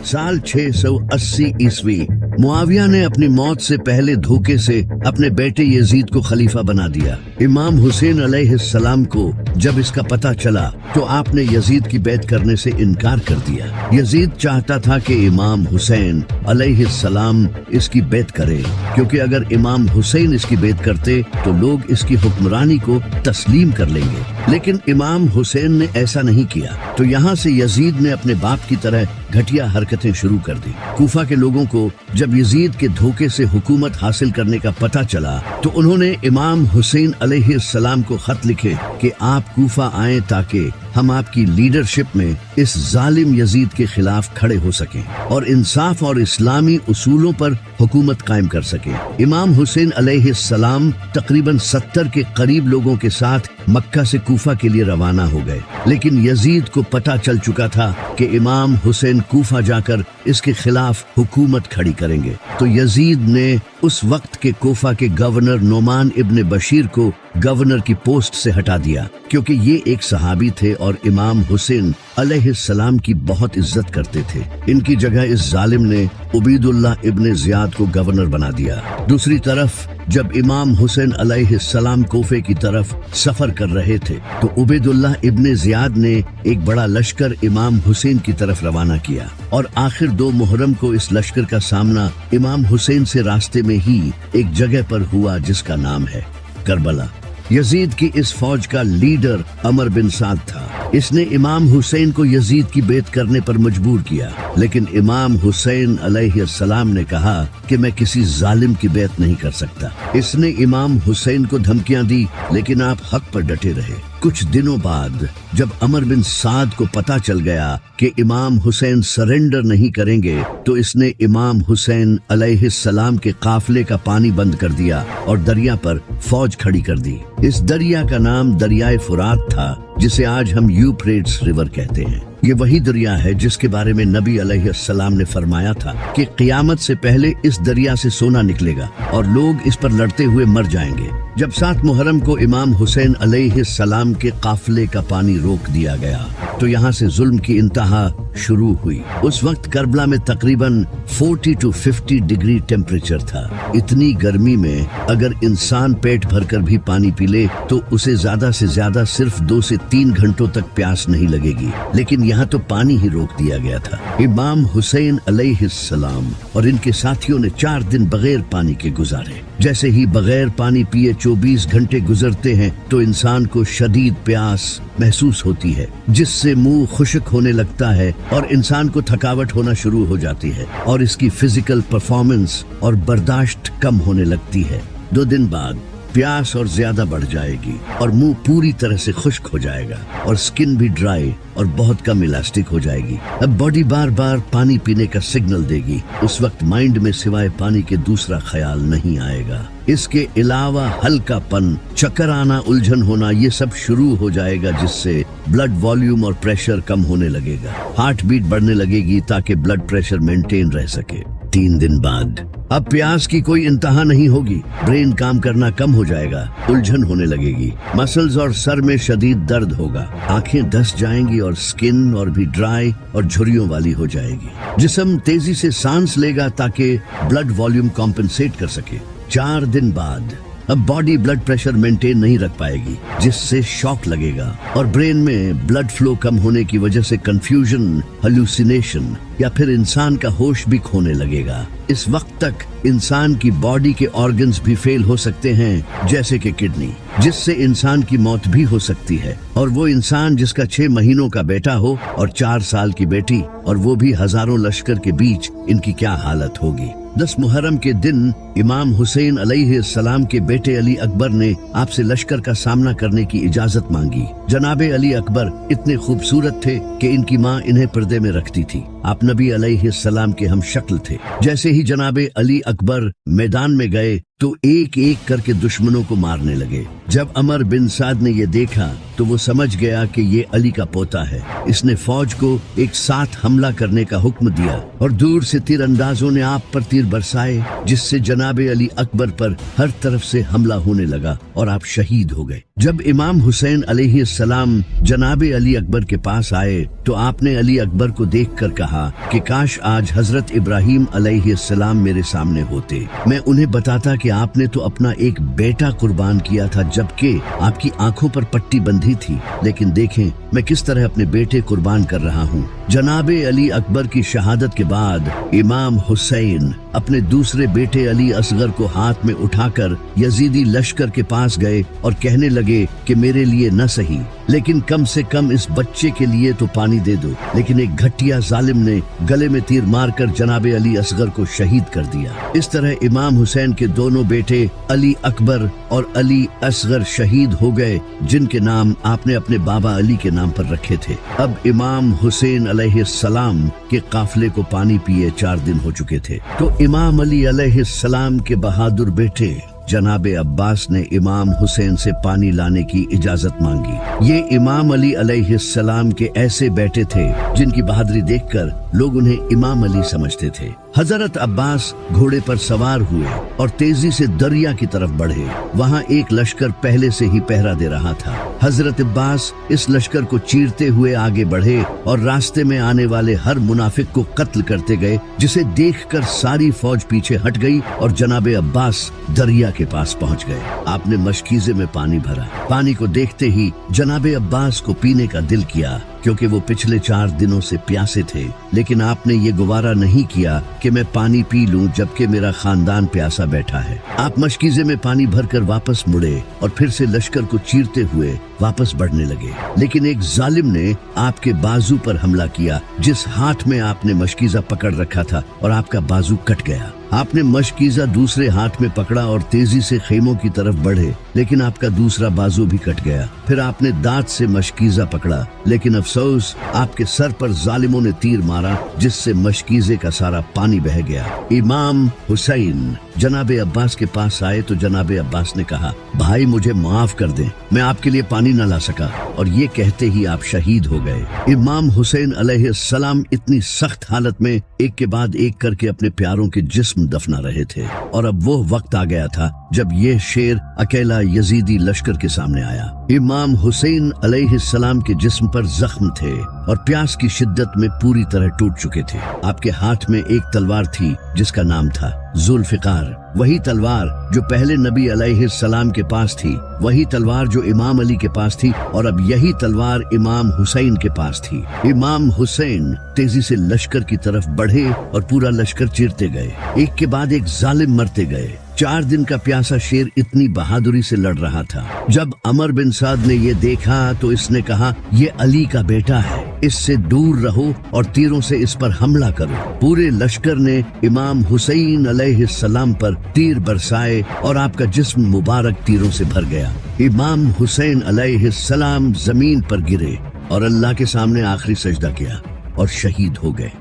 साल 680 ईस्वी मुआविया ने अपनी मौत से पहले धोखे से अपने बेटे यजीद को खलीफा बना दिया। इमाम हुसैन अलैहिस्सलाम को जब इसका पता चला तो आपने यजीद की बैत करने से इनकार कर दिया। यजीद चाहता था कि इमाम हुसैन अलैहिस्सलाम इसकी बैत करे, क्योंकि अगर इमाम हुसैन इसकी बैत करते तो लोग इसकी हुक्मरानी को तस्लीम कर लेंगे। लेकिन इमाम हुसैन ने ऐसा नहीं किया, तो यहाँ से यजीद ने अपने बाप की तरह घटिया हरकतें शुरू कर दी। कूफा के लोगों को जब यजीद के धोखे से हुकूमत हासिल करने का पता चला तो उन्होंने इमाम हुसैन अलैहिस्सलाम को खत लिखे कि आप कूफा आएं ताकि हम आपकी लीडरशिप में इस जालिम यजीद के खिलाफ खड़े हो सकें और इंसाफ और इस्लामी उसूलों पर हुकूमत कायम कर सकें। इमाम हुसैन अलैहिस्सलाम तकरीबन 70 के करीब लोगों के साथ मक्का से कूफा के लिए रवाना हो गए, लेकिन यजीद को पता चल चुका था कि इमाम हुसैन कूफा जाकर इसके खिलाफ हुकूमत खड़ी करेंगे। तो यजीद ने उस वक्त के कूफा के गवर्नर नोमान इब्न बशीर को गवर्नर की पोस्ट से हटा दिया, क्योंकि ये एक सहाबी थे और इमाम हुसैन अलैहिस्सलाम की बहुत इज्जत करते थे। इनकी जगह इस जालिम ने उबैदुल्लाह इब्न जियाद को गवर्नर बना दिया। दूसरी तरफ जब इमाम हुसैन अलैहिस्सलाम कोफे की तरफ सफर कर रहे थे तो उबैदुल्लाह इब्न जियाद ने एक बड़ा लश्कर इमाम हुसैन की तरफ रवाना किया और आखिर 2 मुहर्रम को इस लश्कर का सामना इमाम हुसैन से रास्ते में ही एक जगह पर हुआ जिसका नाम है करबला। यजीद की इस फौज का लीडर अमर बिन साद था। इसने इमाम हुसैन को यजीद की बैत करने पर मजबूर किया, लेकिन इमाम हुसैन अलैहिस्सलाम ने कहा कि मैं किसी जालिम की बैत नहीं कर सकता। इसने इमाम हुसैन को धमकियां दी, लेकिन आप हक पर डटे रहे। कुछ दिनों बाद जब अमर बिन साद को पता चल गया कि इमाम हुसैन सरेंडर नहीं करेंगे तो इसने इमाम हुसैन अलैहिस्सलाम के काफिले का पानी बंद कर दिया और दरिया पर फौज खड़ी कर दी। इस दरिया का नाम दरियाए फुरात था, जिसे आज हम यूफ्रेट्स रिवर कहते हैं। ये वही दरिया है जिसके बारे में नबी अलैहिस्सलाम ने फरमाया था कि क़यामत से पहले इस दरिया से सोना निकलेगा और लोग इस पर लड़ते हुए मर जाएंगे। जब 7 मुहर्रम को इमाम हुसैन अलैहिस्सलाम के काफिले का पानी रोक दिया गया तो यहाँ से जुल्म की इंतहा शुरू हुई। उस वक्त करबला में तकरीबन 40 to 50 डिग्री टेम्परेचर था। इतनी गर्मी में अगर इंसान पेट भरकर भी पानी पी ले तो उसे ज्यादा से ज्यादा सिर्फ 2 से 3 घंटों तक प्यास नहीं लगेगी, लेकिन यहाँ तो पानी ही रोक दिया गया था। इमाम हुसैन अलैहिस्सलाम और इनके साथियों ने 4 दिन बगैर पानी के गुजारे। जैसे ही बगैर पानी पिए 24 घंटे गुजरते हैं तो इंसान को शदीद प्यास महसूस होती है, जिससे मुंह खुश्क होने लगता है और इंसान को थकावट होना शुरू हो जाती है और इसकी फिजिकल परफॉर्मेंस और बर्दाश्त कम होने लगती है। 2 दिन बाद प्यास और ज्यादा बढ़ जाएगी और मुंह पूरी तरह से खुश्क हो जाएगा और स्किन भी ड्राई और बहुत कम इलास्टिक हो जाएगी। अब बॉडी बार बार पानी पीने का सिग्नल देगी। उस वक्त माइंड में सिवाय पानी के दूसरा ख्याल नहीं आएगा। इसके अलावा हल्कापन, चक्कर आना, उलझन होना, ये सब शुरू हो जाएगा, जिससे ब्लड वॉल्यूम और प्रेशर कम होने लगेगा। हार्ट बीट बढ़ने लगेगी ताकि ब्लड प्रेशर मेंटेन रह सके। 3 दिन बाद अब प्यास की कोई इंतहा नहीं होगी। ब्रेन काम करना कम हो जाएगा, उलझन होने लगेगी, मसल्स और सर में शदीद दर्द होगा, आंखें धंस जाएंगी और स्किन और भी ड्राई और झुर्रियों वाली हो जाएगी। जिस्म तेजी से सांस लेगा ताकि ब्लड वॉल्यूम कॉम्पेंसेट कर सके। 4 दिन बाद अब बॉडी ब्लड प्रेशर मेंटेन नहीं रख पाएगी, जिससे शॉक लगेगा और ब्रेन में ब्लड फ्लो कम होने की वजह से कंफ्यूजन, हेलुसिनेशन या फिर इंसान का होश भी खोने लगेगा। इस वक्त तक इंसान की बॉडी के ऑर्गन्स भी फेल हो सकते हैं, जैसे कि किडनी, जिससे इंसान की मौत भी हो सकती है। और वो इंसान जिसका 6 महीनों का बेटा हो और 4 साल की बेटी, और वो भी हजारों लश्कर के बीच, इनकी क्या हालत होगी। 10 मुहर्रम के दिन इमाम हुसैन अलैहिस्सलाम के बेटे अली अकबर ने आपसे लश्कर का सामना करने की इजाजत मांगी। जनाबे अली अकबर इतने खूबसूरत थे कि इनकी माँ इन्हें पर्दे में रखती थी। आप नबी अलैहिस्सलाम के हम शक्ल थे। जैसे ही जनाबे अली अकबर मैदान में गए तो एक एक करके दुश्मनों को मारने लगे। जब अमर बिन साद ने ये देखा तो वो समझ गया कि ये अली का पोता है। इसने फौज को एक साथ हमला करने का हुक्म दिया और दूर से तीरंदाजों ने आप पर तीर बरसाए, जिससे जनाबे अली अकबर पर हर तरफ से हमला होने लगा और आप शहीद हो गए। जब इमाम हुसैन अलैहिस्सलाम जनाबे अली अकबर के पास आए तो आपने अली अकबर को देखकर कहा कि काश आज हजरत इब्राहिम अलैहिस्सलाम मेरे सामने होते, मैं उन्हें बताता कि आपने तो अपना एक बेटा कुर्बान किया था जबकि आपकी आंखों पर पट्टी बंधी थी, लेकिन देखें मैं किस तरह अपने बेटे कुर्बान कर रहा हूँ। जनाबे अली अकबर की शहादत के बाद इमाम हुसैन अपने दूसरे बेटे अली असगर को हाथ में उठाकर यजीदी लश्कर के पास गए और कहने लगे कि मेरे लिए न सही लेकिन कम से कम इस बच्चे के लिए तो पानी दे दो। लेकिन एक घटिया जालिम ने गले में तीर मारकर जनाबे अली असगर को शहीद कर दिया। इस तरह इमाम हुसैन के दोनों बेटे अली अकबर और अली असगर शहीद हो गए, जिनके नाम आपने अपने बाबा अली के नाम पर रखे थे। अब इमाम हुसैन अलैहिस्सलाम के काफिले को पानी पिए 4 दिन हो चुके थे, तो इमाम अली अलैहिस्सलाम के बहादुर बेटे जनाबे अब्बास ने इमाम हुसैन से पानी लाने की इजाजत मांगी। ये इमाम अली अलैहिस्सलाम के ऐसे बेटे थे जिनकी बहादुरी देखकर लोग उन्हें इमाम अली समझते थे। हजरत अब्बास घोड़े पर सवार हुए और तेजी से दरिया की तरफ बढ़े। वहाँ एक लश्कर पहले से ही पहरा दे रहा था। हजरत अब्बास इस लश्कर को चीरते हुए आगे बढ़े और रास्ते में आने वाले हर मुनाफिक को कत्ल करते गए, जिसे देखकर सारी फौज पीछे हट गई और जनाबे अब्बास दरिया के पास पहुंच गए। आपने मशकीजे में पानी भरा। पानी को देखते ही जनाबे अब्बास को पीने का दिल किया, क्योंकि वो पिछले 4 दिनों से प्यासे थे, लेकिन आपने ये गुवारा नहीं किया कि मैं पानी पी लूं जबकि मेरा खानदान प्यासा बैठा है। आप मशकीजे में पानी भरकर वापस मुड़े और फिर से लश्कर को चीरते हुए वापस बढ़ने लगे, लेकिन एक जालिम ने आपके बाजू पर हमला किया, जिस हाथ में आपने मशकीजा पकड़ रखा था, और आपका बाजू कट गया। आपने मशकीजा दूसरे हाथ में पकड़ा और तेजी से खेमों की तरफ बढ़े, लेकिन आपका दूसरा बाजू भी कट गया। फिर आपने दांत से मशकीजा पकड़ा, लेकिन अफसोस आपके सर पर जालिमों ने तीर मारा, जिससे मशकीजे का सारा पानी बह गया। इमाम हुसैन जनाबे अब्बास के पास आए तो जनाबे अब्बास ने कहा, भाई मुझे माफ कर दें, मैं आपके लिए पानी न ला सका, और ये कहते ही आप शहीद हो गए। इमाम हुसैन अलैहिस्सलाम इतनी सख्त हालत में एक के बाद एक करके अपने प्यारों के जिस्म दफना रहे थे, और अब वो वक्त आ गया था जब ये शेर अकेला यजीदी लश्कर के सामने आया। इमाम हुसैन अलैहिस्सलाम के जिस्म पर जख्म थे और प्यास की शिद्दत में पूरी तरह टूट चुके थे। आपके हाथ में एक तलवार थी जिसका नाम था जुल्फिकार, वही तलवार जो पहले नबी अलैहिस्सलाम के पास थी, वही तलवार जो इमाम अली के पास थी, और अब यही तलवार इमाम हुसैन के पास थी। इमाम हुसैन तेजी से लश्कर की तरफ बढ़े और पूरा लश्कर चीरते गए। एक के बाद एक जालिम मरते गए। 4 दिन का प्यासा शेर इतनी बहादुरी से लड़ रहा था। जब अमर बिन साद ने ये देखा तो इसने कहा, ये अली का बेटा है, इससे दूर रहो और तीरों से इस पर हमला करो। पूरे लश्कर ने इमाम हुसैन अलैहिस्सलाम पर तीर बरसाए और आपका जिस्म मुबारक तीरों से भर गया। इमाम हुसैन अलैहिस्सलाम जमीन पर गिरे और अल्लाह के सामने आखिरी सजदा किया और शहीद हो गए।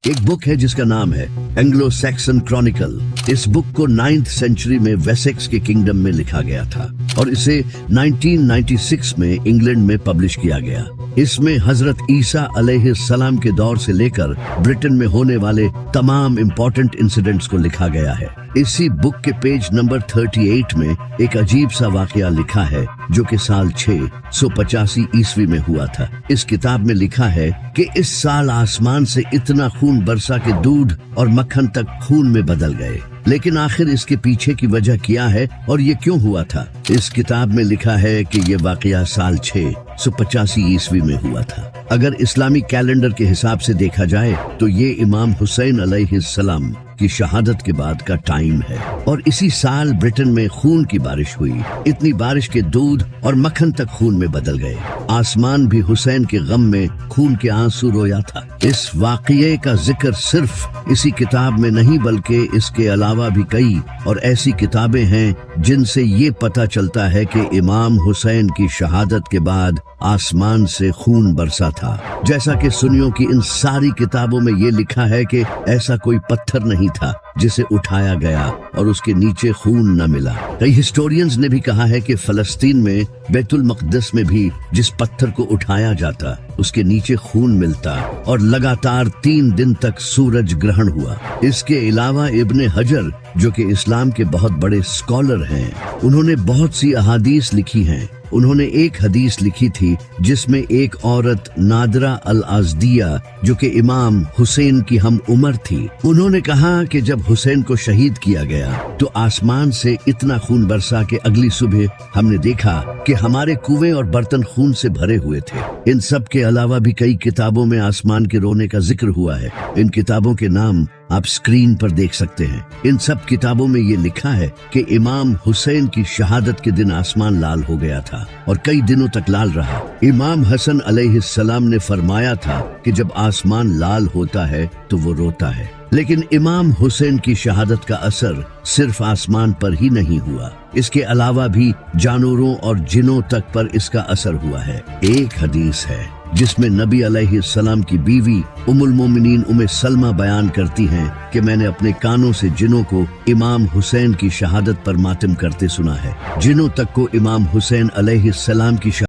एक बुक है जिसका नाम है एंग्लो सैक्सन क्रॉनिकल। इस बुक को 9th सेंचुरी में वेसेक्स के किंगडम में लिखा गया था और इसे 1996 में इंग्लैंड में पब्लिश किया गया। इसमें हजरत ईसा अलैहिस्सलाम के दौर से लेकर ब्रिटेन में होने वाले तमाम इम्पोर्टेंट इंसिडेंट्स को लिखा गया है। इसी बुक के पेज नंबर 38 में एक अजीब सा वाकया लिखा है जो कि साल 685 ईस्वी में हुआ था। इस किताब में लिखा है कि इस साल आसमान से इतना खून बरसा कि दूध और मक्खन तक खून में बदल गए। लेकिन आखिर इसके पीछे की वजह क्या है और ये क्यों हुआ था? इस किताब में लिखा है कि ये वाकया साल 685 ईस्वी में हुआ था। अगर इस्लामी कैलेंडर के हिसाब से देखा जाए तो ये इमाम हुसैन अलैहिस्सलाम की शहादत के बाद का टाइम है, और इसी साल ब्रिटेन में खून की बारिश हुई। इतनी बारिश के दूध और मक्खन तक खून में बदल गए। आसमान भी हुसैन के गम में खून के आंसू रोया था। इस वाकये का जिक्र सिर्फ इसी किताब में नहीं बल्कि इसके अलावा भी कई और ऐसी किताबें हैं जिनसे ये पता चलता है कि इमाम हुसैन की शहादत के बाद आसमान से खून बरसा था। जैसा कि सुन्नियों की इन सारी किताबों में ये लिखा है कि ऐसा कोई पत्थर नहीं नहीं था जिसे उठाया गया और उसके नीचे खून न मिला। कई हिस्टोरियंस ने भी कहा है कि फलस्तीन में बैतुल मक़दस में भी जिस पत्थर को उठाया जाता उसके नीचे खून मिलता और लगातार 3 दिन तक सूरज ग्रहण हुआ। इसके अलावा इब्ने हजर जो कि इस्लाम के बहुत बड़े स्कॉलर हैं, उन्होंने बहुत सी अहादीस लिखी हैं। उन्होंने एक हदीस लिखी थी जिसमें एक औरत नादरा अल अज़दिया जो कि इमाम हुसैन की हम उम्र थी, उन्होंने कहा कि जब हुसैन को शहीद किया गया तो आसमान से इतना खून बरसा कि अगली सुबह हमने देखा कि हमारे कुएं और बर्तन खून से भरे हुए थे। इन सब के अलावा भी कई किताबों में आसमान के रोने का जिक्र हुआ है। इन किताबों के नाम आप स्क्रीन पर देख सकते हैं। इन सब किताबों में ये लिखा है कि इमाम हुसैन की शहादत के दिन आसमान लाल हो गया था और कई दिनों तक लाल रहा। इमाम हसन अलैहिस्सलाम ने फरमाया था कि जब आसमान लाल होता है तो वो रोता है। लेकिन इमाम हुसैन की शहादत का असर सिर्फ आसमान पर ही नहीं हुआ, इसके अलावा भी जानवरों और जिनों तक पर इसका असर हुआ है। एक हदीस है जिसमें नबी अलैहिस्सलाम की बीवी उम्मुल मोमिनीन उम्मे सलमा बयान करती हैं कि मैंने अपने कानों से जिनों को इमाम हुसैन की शहादत पर मातम करते सुना है। जिनों तक को इमाम हुसैन अलैहिस्सलाम की